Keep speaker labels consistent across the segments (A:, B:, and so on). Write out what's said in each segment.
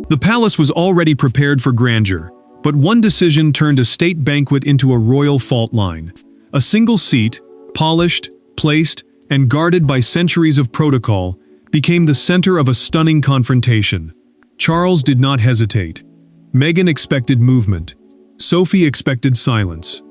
A: The palace was already prepared for grandeur, but one decision turned a state banquet into a royal fault line. A single seat, polished, placed, and guarded by centuries of protocol, became the center of a stunning confrontation. Charles did not hesitate. Meghan expected movement. Sophie expected silence.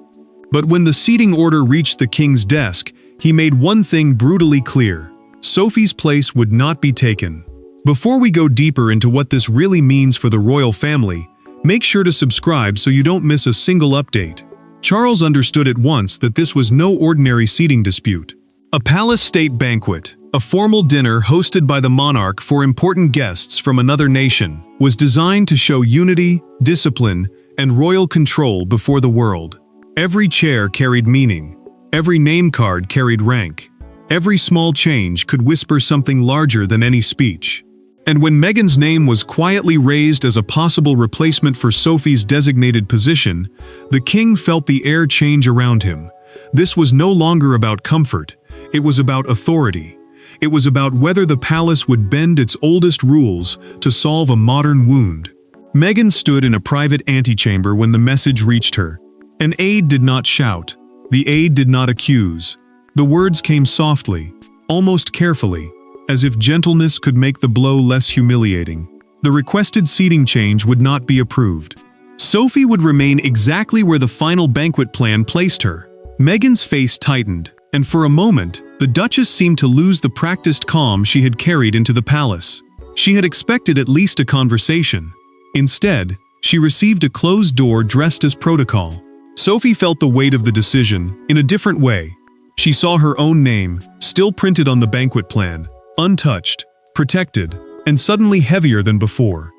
A: But when the seating order reached the king's desk, he made one thing brutally clear: Sophie's place would not be taken. Before we go deeper into what this really means for the royal family, make sure to subscribe so you don't miss a single update. Charles understood at once that this was no ordinary seating dispute. A palace state banquet, a formal dinner hosted by the monarch for important guests from another nation, was designed to show unity, discipline, and royal control before the world. Every chair carried meaning. Every name card carried rank. Every small change could whisper something larger than any speech. And when Meghan's name was quietly raised as a possible replacement for Sophie's designated position, the king felt the air change around him. This was no longer about comfort. It was about authority. It was about whether the palace would bend its oldest rules to solve a modern wound. Meghan stood in a private antechamber when the message reached her. An aide did not shout. The aide did not accuse. The words came softly, almost carefully, as if gentleness could make the blow less humiliating. The requested seating change would not be approved. Sophie would remain exactly where the final banquet plan placed her. Meghan's face tightened, and for a moment, the Duchess seemed to lose the practiced calm she had carried into the palace. She had expected at least a conversation. Instead, she received a closed door dressed as protocol. Sophie felt the weight of the decision in a different way. She saw her own name, still printed on the banquet plan, untouched, protected, and suddenly heavier than before.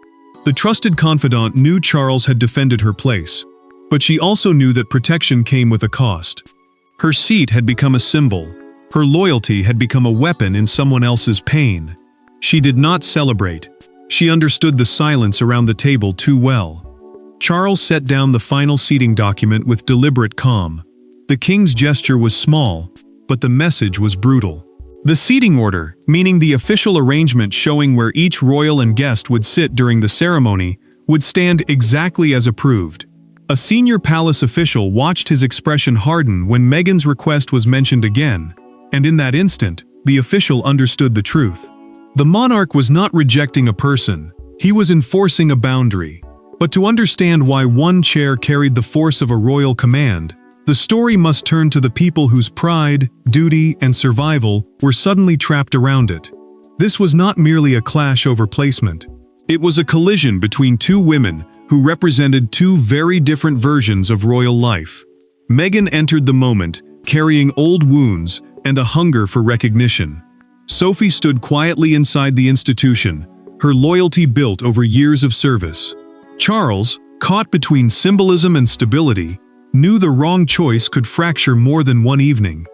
A: The trusted confidant knew Charles had defended her place, but she also knew that protection came with a cost. Her seat had become a symbol. Her loyalty had become a weapon in someone else's pain. She did not celebrate. She understood the silence around the table too well. Charles set down the final seating document with deliberate calm. The king's gesture was small, but the message was brutal. The seating order, meaning the official arrangement showing where each royal and guest would sit during the ceremony, would stand exactly as approved. A senior palace official watched his expression harden when Meghan's request was mentioned again, and in that instant, the official understood the truth. The monarch was not rejecting a person, he was enforcing a boundary. But to understand why one chair carried the force of a royal command, the story must turn to the people whose pride, duty, and survival were suddenly trapped around it. This was not merely a clash over placement. It was a collision between two women who represented two very different versions of royal life. Meghan entered the moment, carrying old wounds and a hunger for recognition. Sophie stood quietly inside the institution, her loyalty built over years of service. Charles, caught between symbolism and stability, knew the wrong choice could fracture more than one evening.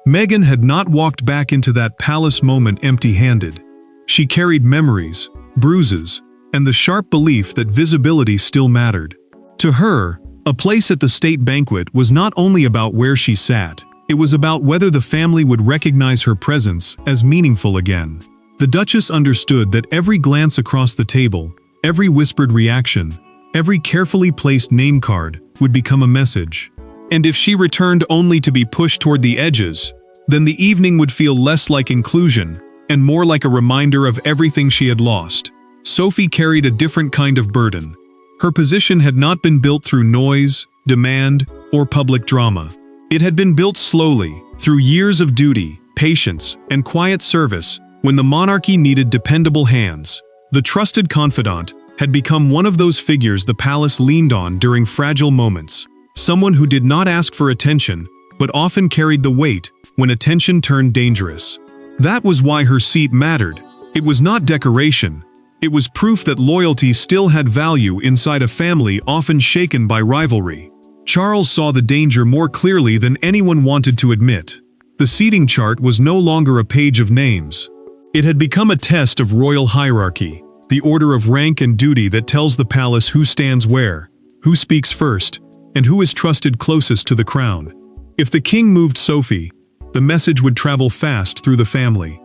A: Meghan had not walked back into that palace moment empty-handed. She carried memories, bruises, and the sharp belief that visibility still mattered. To her, a place at the state banquet was not only about where she sat, it was about whether the family would recognize her presence as meaningful again. The Duchess understood that every glance across the table, every whispered reaction, every carefully placed name card would become a message. And if she returned only to be pushed toward the edges, then the evening would feel less like inclusion and more like a reminder of everything she had lost. Sophie carried a different kind of burden. Her position had not been built through noise, demand, or public drama. It had been built slowly, through years of duty, patience, and quiet service, when the monarchy needed dependable hands. The trusted confidant had become one of those figures the palace leaned on during fragile moments. Someone who did not ask for attention, but often carried the weight when attention turned dangerous. That was why her seat mattered. It was not decoration. It was proof that loyalty still had value inside a family often shaken by rivalry. Charles saw the danger more clearly than anyone wanted to admit. The seating chart was no longer a page of names. It had become a test of royal hierarchy, the order of rank and duty that tells the palace who stands where, who speaks first, and who is trusted closest to the crown. If the king moved Sophie, the message would travel fast through the family.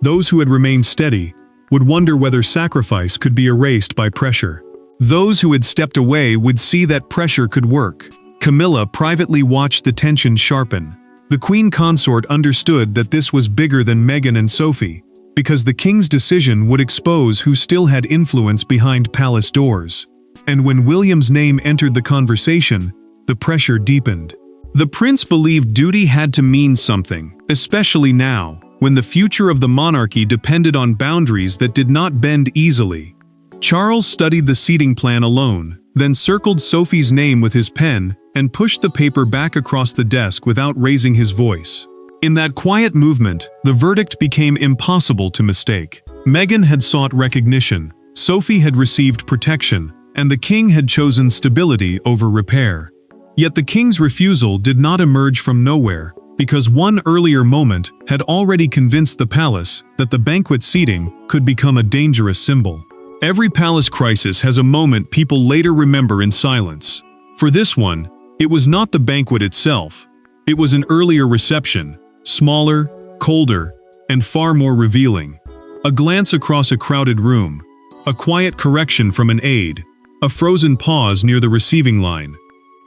A: Those who had remained steady, would wonder whether sacrifice could be erased by pressure. Those who had stepped away would see that pressure could work. Camilla privately watched the tension sharpen. The queen consort understood that this was bigger than Meghan and Sophie, because the king's decision would expose who still had influence behind palace doors. And when William's name entered the conversation, the pressure deepened. The prince believed duty had to mean something, especially now, when the future of the monarchy depended on boundaries that did not bend easily. Charles studied the seating plan alone, then circled Sophie's name with his pen and pushed the paper back across the desk without raising his voice. In that quiet movement, the verdict became impossible to mistake. Meghan had sought recognition, Sophie had received protection, and the king had chosen stability over repair. Yet the king's refusal did not emerge from nowhere, because one earlier moment had already convinced the palace that the banquet seating could become a dangerous symbol. Every palace crisis has a moment people later remember in silence. For this one, it was not the banquet itself. It was an earlier reception, smaller, colder, and far more revealing. A glance across a crowded room, a quiet correction from an aide, a frozen pause near the receiving line.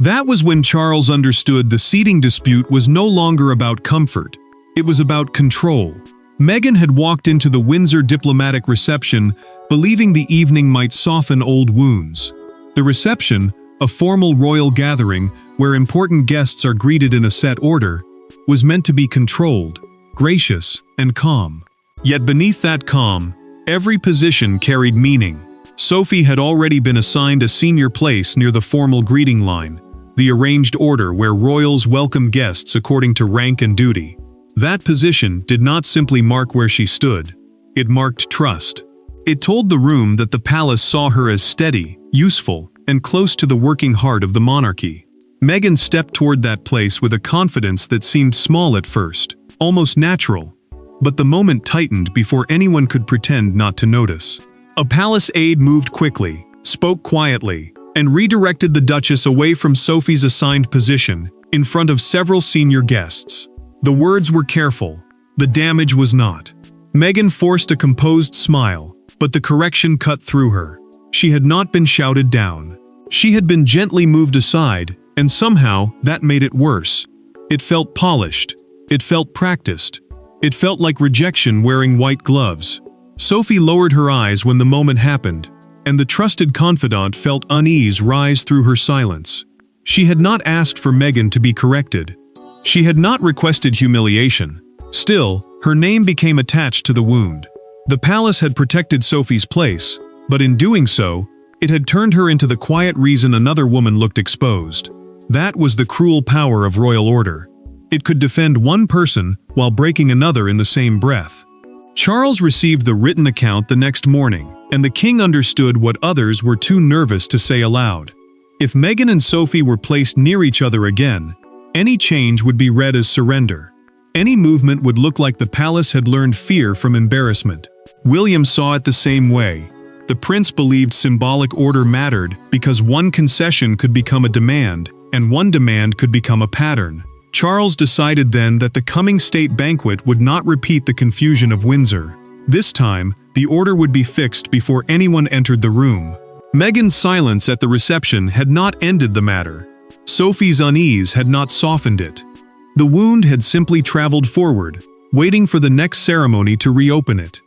A: That was when Charles understood the seating dispute was no longer about comfort. It was about control. Meghan had walked into the Windsor diplomatic reception believing the evening might soften old wounds. The reception, a formal royal gathering where important guests are greeted in a set order, was meant to be controlled, gracious, and calm. Yet beneath that calm, every position carried meaning. Sophie had already been assigned a senior place near the formal greeting line, the arranged order where royals welcome guests according to rank and duty. That position did not simply mark where she stood, it marked trust. It told the room that the palace saw her as steady, useful, and close to the working heart of the monarchy. Meghan stepped toward that place with a confidence that seemed small at first, almost natural. But the moment tightened before anyone could pretend not to notice. A palace aide moved quickly, spoke quietly, and redirected the Duchess away from Sophie's assigned position, in front of several senior guests. The words were careful. The damage was not. Meghan forced a composed smile, but the correction cut through her. She had not been shouted down. She had been gently moved aside, and somehow that made it worse. It felt polished. It felt practiced. It felt like rejection wearing white gloves. Sophie lowered her eyes when the moment happened, and the trusted confidant felt unease rise through her silence. She had not asked for Meghan to be corrected. She had not requested humiliation. Still, her name became attached to the wound. The palace had protected Sophie's place, but in doing so, it had turned her into the quiet reason another woman looked exposed. That was the cruel power of royal order. It could defend one person while breaking another in the same breath. Charles received the written account the next morning, and the king understood what others were too nervous to say aloud. If Meghan and Sophie were placed near each other again, any change would be read as surrender. Any movement would look like the palace had learned fear from embarrassment. William saw it the same way. The prince believed symbolic order mattered because one concession could become a demand, and one demand could become a pattern. Charles decided then that the coming state banquet would not repeat the confusion of Windsor. This time, the order would be fixed before anyone entered the room. Meghan's silence at the reception had not ended the matter. Sophie's unease had not softened it. The wound had simply traveled forward, waiting for the next ceremony to reopen it.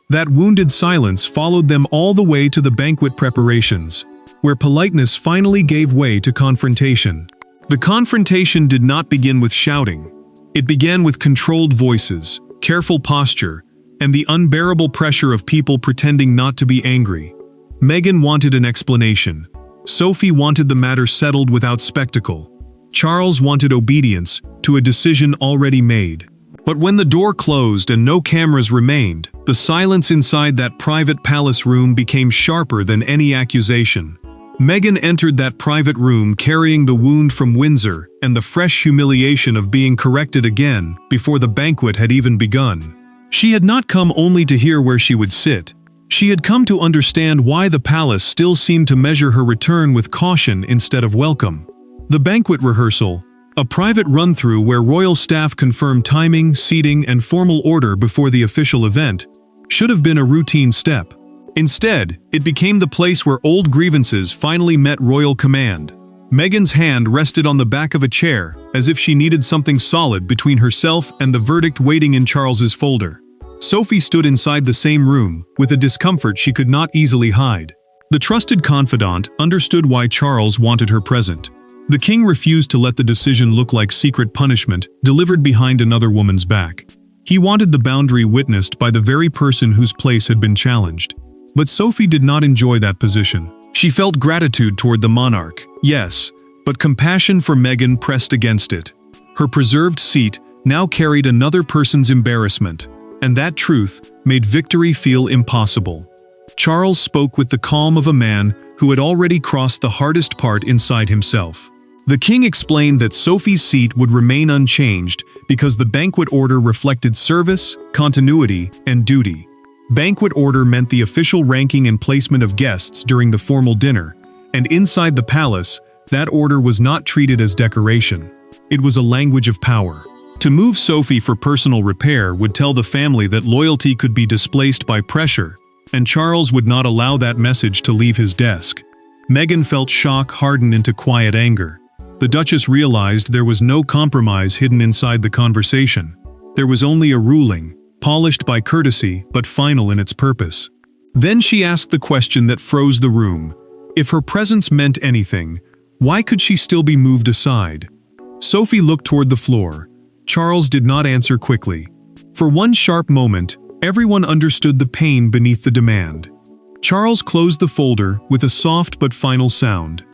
A: That wounded silence followed them all the way to the banquet preparations, where politeness finally gave way to confrontation. The confrontation did not begin with shouting. It began with controlled voices, careful posture, and the unbearable pressure of people pretending not to be angry. Meghan wanted an explanation. Sophie wanted the matter settled without spectacle. Charles wanted obedience to a decision already made. But when the door closed and no cameras remained, the silence inside that private palace room became sharper than any accusation. Meghan entered that private room carrying the wound from Windsor and the fresh humiliation of being corrected again before the banquet had even begun. She had not come only to hear where she would sit. She had come to understand why the palace still seemed to measure her return with caution instead of welcome. The banquet rehearsal, a private run-through where royal staff confirmed timing, seating, and formal order before the official event, should have been a routine step. Instead, it became the place where old grievances finally met royal command. Meghan's hand rested on the back of a chair, as if she needed something solid between herself and the verdict waiting in Charles's folder. Sophie stood inside the same room, with a discomfort she could not easily hide. The trusted confidant understood why Charles wanted her present. The king refused to let the decision look like secret punishment delivered behind another woman's back. He wanted the boundary witnessed by the very person whose place had been challenged. But Sophie did not enjoy that position. She felt gratitude toward the monarch, yes, but compassion for Meghan pressed against it. Her preserved seat now carried another person's embarrassment, and that truth made victory feel impossible. Charles spoke with the calm of a man who had already crossed the hardest part inside himself. The king explained that Sophie's seat would remain unchanged because the banquet order reflected service, continuity, and duty. Banquet order meant the official ranking and placement of guests during the formal dinner, and inside the palace, that order was not treated as decoration. It was a language of power. To move Sophie for personal repair would tell the family that loyalty could be displaced by pressure, and Charles would not allow that message to leave his desk. Meghan felt shock harden into quiet anger. The Duchess realized there was no compromise hidden inside the conversation. There was only a ruling, polished by courtesy but final in its purpose. Then she asked the question that froze the room. If her presence meant anything, why could she still be moved aside? Sophie looked toward the floor. Charles did not answer quickly. For one sharp moment, everyone understood the pain beneath the demand. Charles closed the folder with a soft but final sound.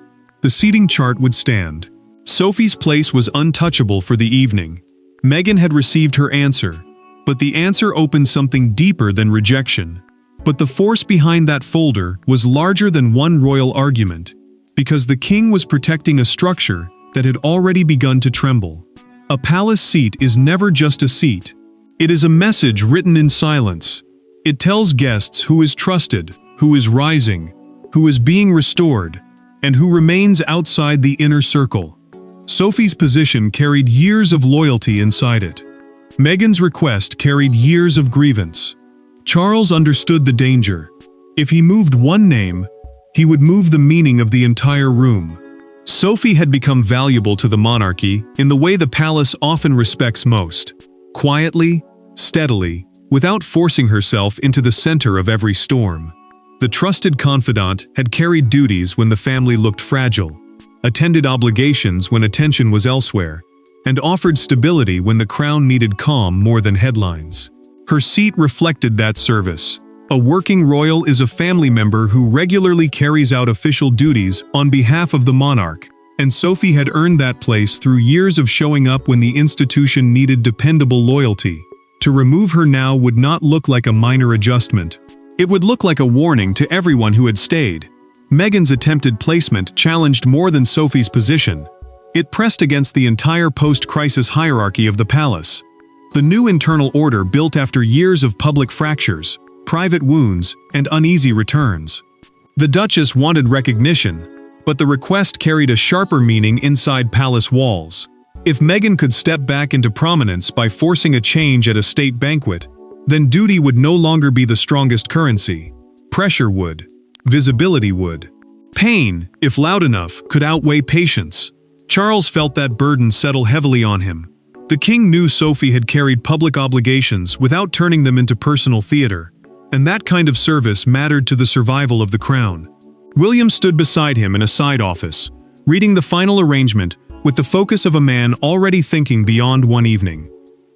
A: The seating chart would stand. Sophie's place was untouchable for the evening. Meghan had received her answer, but the answer opened something deeper than rejection. But the force behind that folder was larger than one royal argument, because the king was protecting a structure that had already begun to tremble. A palace seat is never just a seat. It is a message written in silence. It tells guests who is trusted, who is rising, who is being restored, and who remains outside the inner circle. Sophie's position carried years of loyalty inside it. Meghan's request carried years of grievance. Charles understood the danger. If he moved one name, he would move the meaning of the entire room. Sophie had become valuable to the monarchy in the way the palace often respects most. Quietly, steadily, without forcing herself into the center of every storm. The trusted confidant had carried duties when the family looked fragile, attended obligations when attention was elsewhere, and offered stability when the crown needed calm more than headlines. Her seat reflected that service. A working royal is a family member who regularly carries out official duties on behalf of the monarch, and Sophie had earned that place through years of showing up when the institution needed dependable loyalty. To remove her now would not look like a minor adjustment. It would look like a warning to everyone who had stayed. Meghan's attempted placement challenged more than Sophie's position. It pressed against the entire post-crisis hierarchy of the palace. The new internal order built after years of public fractures, private wounds, and uneasy returns. The Duchess wanted recognition, but the request carried a sharper meaning inside palace walls. If Meghan could step back into prominence by forcing a change at a state banquet, then duty would no longer be the strongest currency. Pressure would. Visibility would. Pain, if loud enough, could outweigh patience. Charles felt that burden settle heavily on him. The king knew Sophie had carried public obligations without turning them into personal theater, and that kind of service mattered to the survival of the crown. William stood beside him in a side office, reading the final arrangement with the focus of a man already thinking beyond one evening.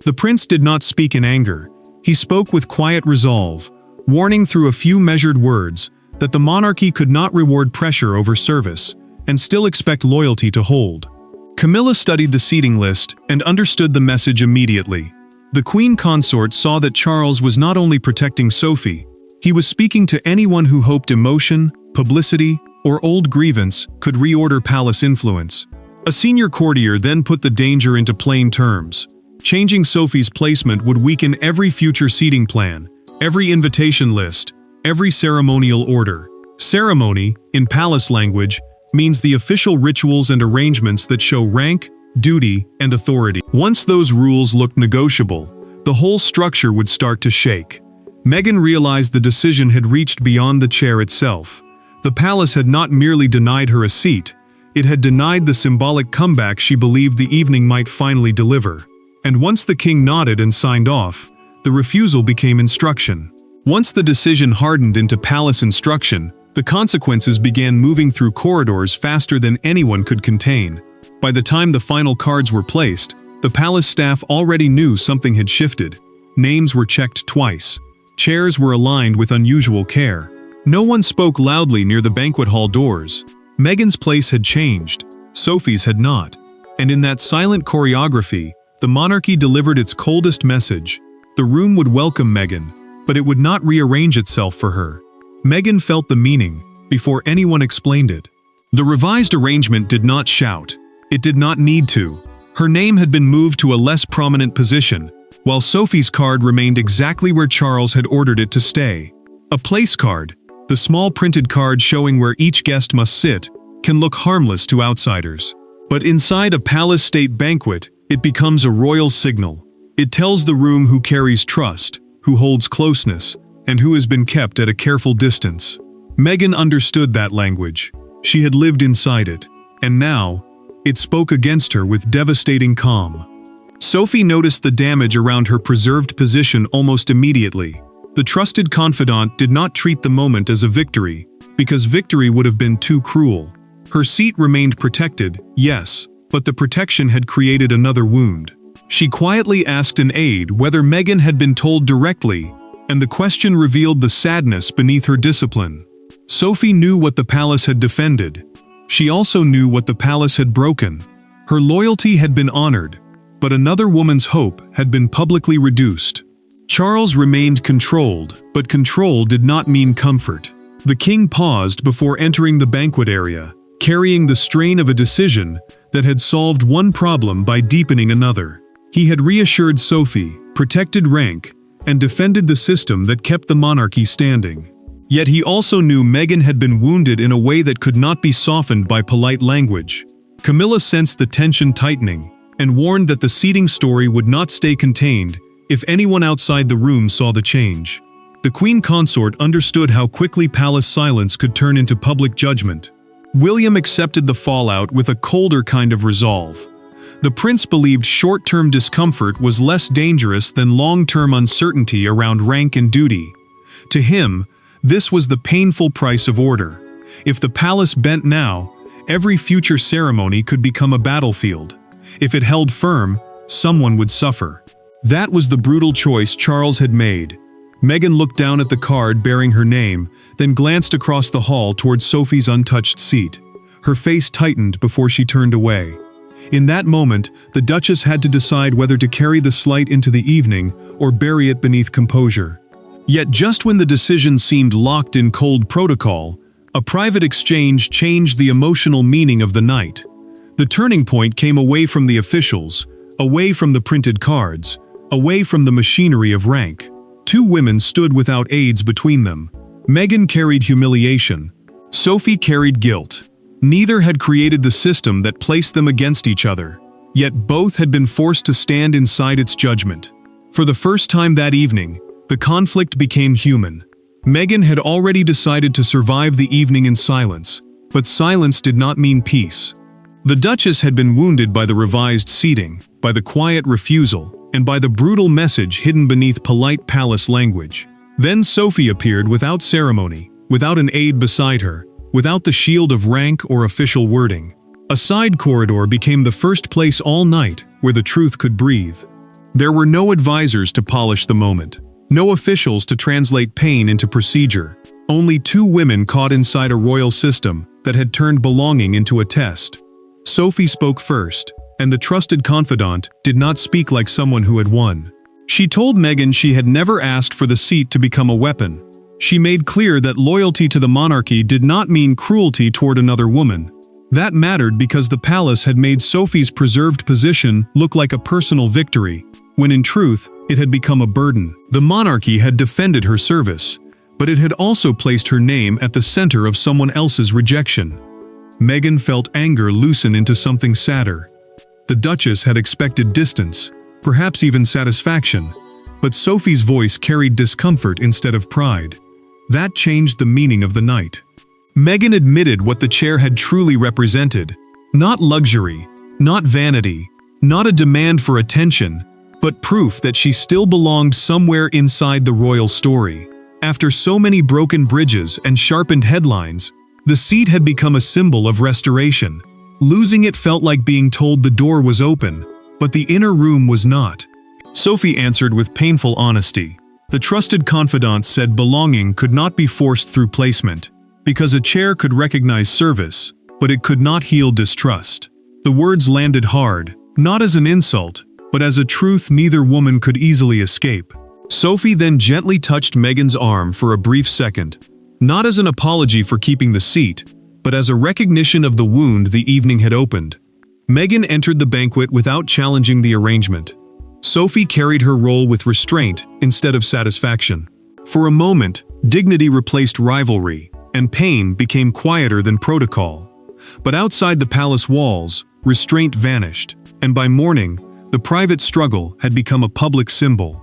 A: The prince did not speak in anger. He spoke with quiet resolve, warning through a few measured words that the monarchy could not reward pressure over service and still expect loyalty to hold. Camilla studied the seating list and understood the message immediately. The queen consort saw that Charles was not only protecting Sophie, he was speaking to anyone who hoped emotion, publicity, or old grievance could reorder palace influence. A senior courtier then put the danger into plain terms. Changing Sophie's placement would weaken every future seating plan, every invitation list, every ceremonial order. Ceremony, in palace language, means the official rituals and arrangements that show rank, duty, and authority. Once those rules looked negotiable, the whole structure would start to shake. Meghan realized the decision had reached beyond the chair itself. The palace had not merely denied her a seat, it had denied the symbolic comeback she believed the evening might finally deliver. And once the king nodded and signed off, the refusal became instruction. Once the decision hardened into palace instruction, the consequences began moving through corridors faster than anyone could contain. By the time the final cards were placed, the palace staff already knew something had shifted. Names were checked twice. Chairs were aligned with unusual care. No one spoke loudly near the banquet hall doors. Meghan's place had changed. Sophie's had not. And in that silent choreography, the monarchy delivered its coldest message. The room would welcome Meghan, but it would not rearrange itself for her. Meghan felt the meaning, before anyone explained it. The revised arrangement did not shout. It did not need to. Her name had been moved to a less prominent position, while Sophie's card remained exactly where Charles had ordered it to stay. A place card, the small printed card showing where each guest must sit, can look harmless to outsiders. But inside a palace state banquet, it becomes a royal signal. It tells the room who carries trust, who holds closeness, and who has been kept at a careful distance. Meghan understood that language. She had lived inside it, and now, it spoke against her with devastating calm. Sophie noticed the damage around her preserved position almost immediately. The trusted confidant did not treat the moment as a victory, because victory would have been too cruel. Her seat remained protected, yes, but the protection had created another wound. She quietly asked an aide whether Meghan had been told directly, and the question revealed the sadness beneath her discipline. Sophie knew what the palace had defended. She also knew what the palace had broken. Her loyalty had been honored, but another woman's hope had been publicly reduced. Charles remained controlled, but control did not mean comfort. The king paused before entering the banquet area, carrying the strain of a decision that had solved one problem by deepening another. He had reassured Sophie, protected rank, and defended the system that kept the monarchy standing. Yet he also knew Meghan had been wounded in a way that could not be softened by polite language. Camilla sensed the tension tightening, and warned that the seating story would not stay contained if anyone outside the room saw the change. The queen consort understood how quickly palace silence could turn into public judgment. William accepted the fallout with a colder kind of resolve. The prince believed short-term discomfort was less dangerous than long-term uncertainty around rank and duty. To him, this was the painful price of order. If the palace bent now, every future ceremony could become a battlefield. If it held firm, someone would suffer. That was the brutal choice Charles had made. Meghan looked down at the card bearing her name, then glanced across the hall towards Sophie's untouched seat. Her face tightened before she turned away. In that moment, the Duchess had to decide whether to carry the slight into the evening or bury it beneath composure. Yet just when the decision seemed locked in cold protocol, a private exchange changed the emotional meaning of the night. The turning point came away from the officials, away from the printed cards, away from the machinery of rank. Two women stood without aides between them. Meghan carried humiliation. Sophie carried guilt. Neither had created the system that placed them against each other, yet both had been forced to stand inside its judgment. For the first time that evening, the conflict became human. Meghan had already decided to survive the evening in silence, but silence did not mean peace. The Duchess had been wounded by the revised seating, by the quiet refusal, and by the brutal message hidden beneath polite palace language. Then Sophie appeared without ceremony, without an aide beside her, without the shield of rank or official wording. A side corridor became the first place all night where the truth could breathe. There were no advisors to polish the moment, no officials to translate pain into procedure, only two women caught inside a royal system that had turned belonging into a test. Sophie spoke first, and the trusted confidant did not speak like someone who had won. She told Meghan she had never asked for the seat to become a weapon. She made clear that loyalty to the monarchy did not mean cruelty toward another woman. That mattered because the palace had made Sophie's preserved position look like a personal victory, when in truth, it had become a burden. The monarchy had defended her service, but it had also placed her name at the center of someone else's rejection. Meghan felt anger loosen into something sadder. The Duchess had expected distance, perhaps even satisfaction, but Sophie's voice carried discomfort instead of pride. That changed the meaning of the night. Meghan admitted what the chair had truly represented. Not luxury, not vanity, not a demand for attention, but proof that she still belonged somewhere inside the royal story. After so many broken bridges and sharpened headlines, the seat had become a symbol of restoration. Losing it felt like being told the door was open, but the inner room was not. Sophie answered with painful honesty. The trusted confidant said belonging could not be forced through placement, because a chair could recognize service, but it could not heal distrust. The words landed hard, not as an insult, but as a truth neither woman could easily escape. Sophie then gently touched Meghan's arm for a brief second, not as an apology for keeping the seat, but as a recognition of the wound the evening had opened. Meghan entered the banquet without challenging the arrangement. Sophie carried her role with restraint instead of satisfaction. For a moment, dignity replaced rivalry, and pain became quieter than protocol. But outside the palace walls, restraint vanished, and by morning, the private struggle had become a public symbol.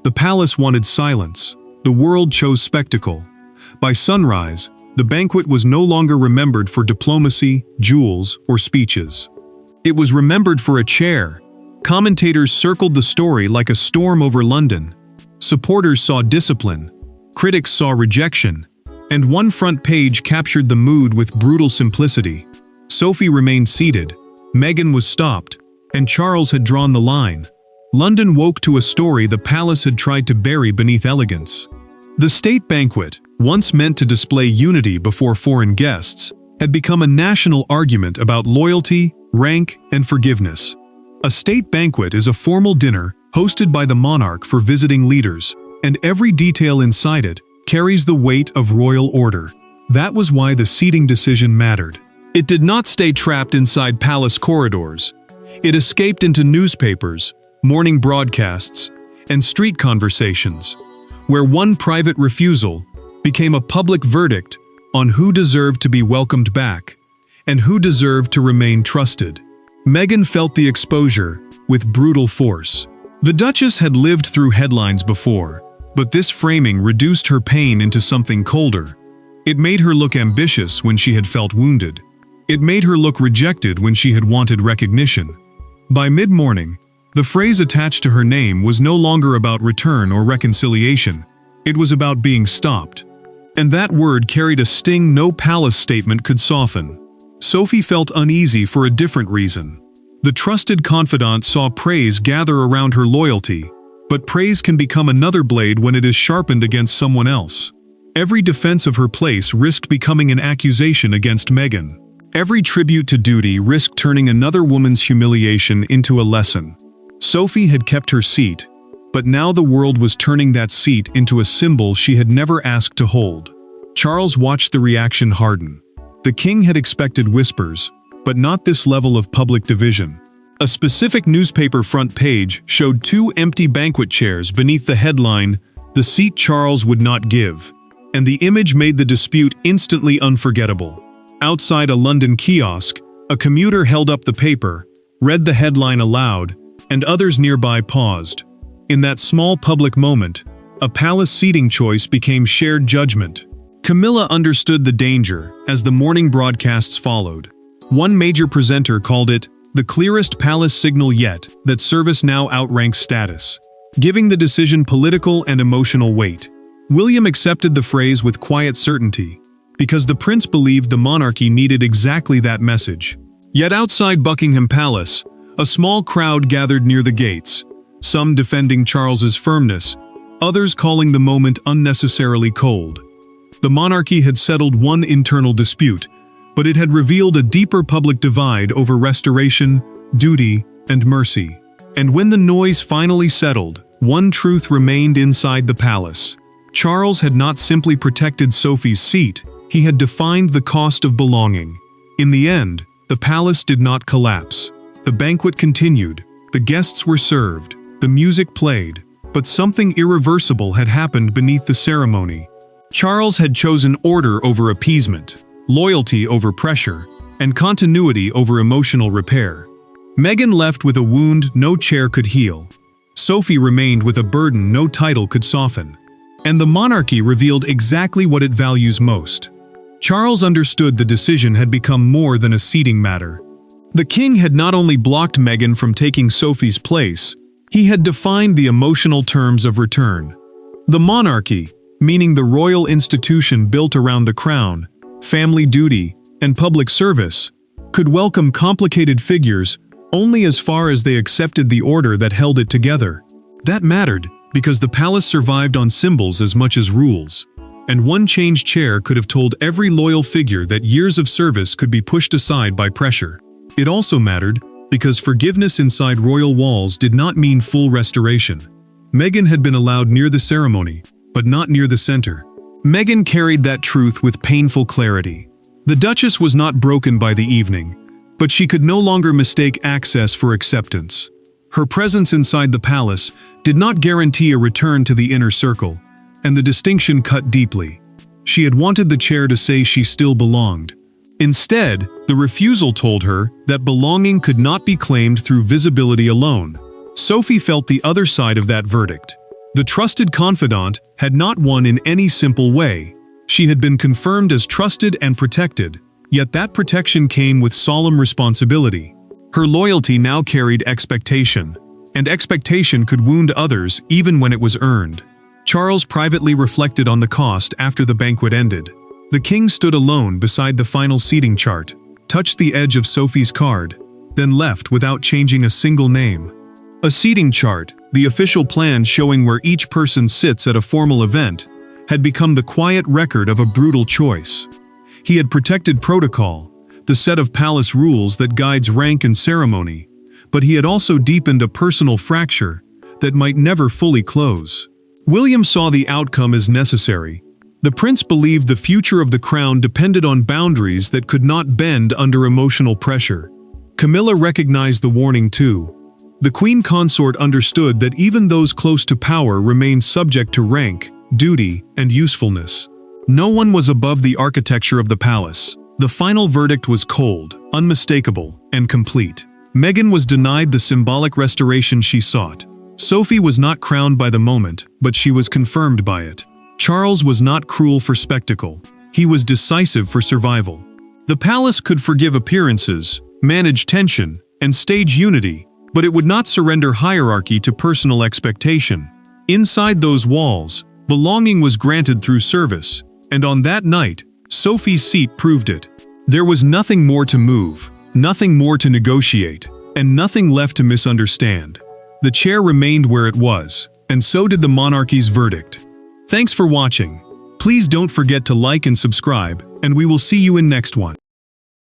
A: The palace wanted silence. The world chose spectacle. By sunrise, the banquet was no longer remembered for diplomacy, jewels, or speeches. It was remembered for a chair. Commentators circled the story like a storm over London. Supporters saw discipline. Critics saw rejection. And one front page captured the mood with brutal simplicity. Sophie remained seated. Meghan was stopped. And Charles had drawn the line. London woke to a story the palace had tried to bury beneath elegance. The state banquet, once meant to display unity before foreign guests, had become a national argument about loyalty, rank, and forgiveness. A state banquet is a formal dinner hosted by the monarch for visiting leaders, and every detail inside it carries the weight of royal order. That was why the seating decision mattered. It did not stay trapped inside palace corridors. It escaped into newspapers, morning broadcasts, and street conversations, where one private refusal became a public verdict on who deserved to be welcomed back and who deserved to remain trusted. Meghan felt the exposure with brutal force. The Duchess had lived through headlines before, but this framing reduced her pain into something colder. It made her look ambitious when she had felt wounded. It made her look rejected when she had wanted recognition. By mid-morning, the phrase attached to her name was no longer about return or reconciliation. It was about being stopped. And that word carried a sting no palace statement could soften. Sophie felt uneasy for a different reason. The trusted confidant saw praise gather around her loyalty, but praise can become another blade when it is sharpened against someone else. Every defense of her place risked becoming an accusation against Meghan. Every tribute to duty risked turning another woman's humiliation into a lesson. Sophie had kept her seat, but now the world was turning that seat into a symbol she had never asked to hold. Charles watched the reaction harden. The king had expected whispers, but not this level of public division. A specific newspaper front page showed two empty banquet chairs beneath the headline, "The Seat Charles Would Not Give," and the image made the dispute instantly unforgettable. Outside a London kiosk, a commuter held up the paper, read the headline aloud, and others nearby paused. In that small public moment, a palace seating choice became shared judgment. Camilla understood the danger as the morning broadcasts followed. One major presenter called it the clearest palace signal yet that service now outranks status, giving the decision political and emotional weight. William accepted the phrase with quiet certainty, because the prince believed the monarchy needed exactly that message. Yet outside Buckingham Palace, a small crowd gathered near the gates, some defending Charles's firmness, others calling the moment unnecessarily cold. The monarchy had settled one internal dispute, but it had revealed a deeper public divide over restoration, duty, and mercy. And when the noise finally settled, one truth remained inside the palace. Charles had not simply protected Sophie's seat, he had defined the cost of belonging. In the end, the palace did not collapse. The banquet continued, the guests were served, the music played, but something irreversible had happened beneath the ceremony. Charles had chosen order over appeasement, loyalty over pressure, and continuity over emotional repair. Meghan left with a wound no chair could heal. Sophie remained with a burden no title could soften. And the monarchy revealed exactly what it values most. Charles understood the decision had become more than a seating matter. The king had not only blocked Meghan from taking Sophie's place, he had defined the emotional terms of return. The monarchy, meaning the royal institution built around the crown, family duty, and public service, could welcome complicated figures only as far as they accepted the order that held it together. That mattered, because the palace survived on symbols as much as rules, and one changed chair could have told every loyal figure that years of service could be pushed aside by pressure. It also mattered, because forgiveness inside royal walls did not mean full restoration. Meghan had been allowed near the ceremony, but not near the center. Meghan carried that truth with painful clarity. The Duchess was not broken by the evening, but she could no longer mistake access for acceptance. Her presence inside the palace did not guarantee a return to the inner circle, and the distinction cut deeply. She had wanted the chair to say she still belonged. Instead, the refusal told her that belonging could not be claimed through visibility alone. Sophie felt the other side of that verdict. The trusted confidant had not won in any simple way. She had been confirmed as trusted and protected, yet that protection came with solemn responsibility. Her loyalty now carried expectation, and expectation could wound others even when it was earned. Charles privately reflected on the cost after the banquet ended. The king stood alone beside the final seating chart, touched the edge of Sophie's card, then left without changing a single name. A seating chart, the official plan showing where each person sits at a formal event, had become the quiet record of a brutal choice. He had protected protocol, the set of palace rules that guides rank and ceremony, but he had also deepened a personal fracture that might never fully close. William saw the outcome as necessary. The prince believed the future of the crown depended on boundaries that could not bend under emotional pressure. Camilla recognized the warning too. The queen consort understood that even those close to power remained subject to rank, duty, and usefulness. No one was above the architecture of the palace. The final verdict was cold, unmistakable, and complete. Meghan was denied the symbolic restoration she sought. Sophie was not crowned by the moment, but she was confirmed by it. Charles was not cruel for spectacle. He was decisive for survival. The palace could forgive appearances, manage tension, and stage unity, but it would not surrender hierarchy to personal expectation. Inside those walls, belonging was granted through service, and on that night, Sophie's seat proved it. There was nothing more to move, nothing more to negotiate, and nothing left to misunderstand. The chair remained where it was, and so did the monarchy's verdict. Thanks for watching. Please don't forget to like and subscribe, and we will see you in next one.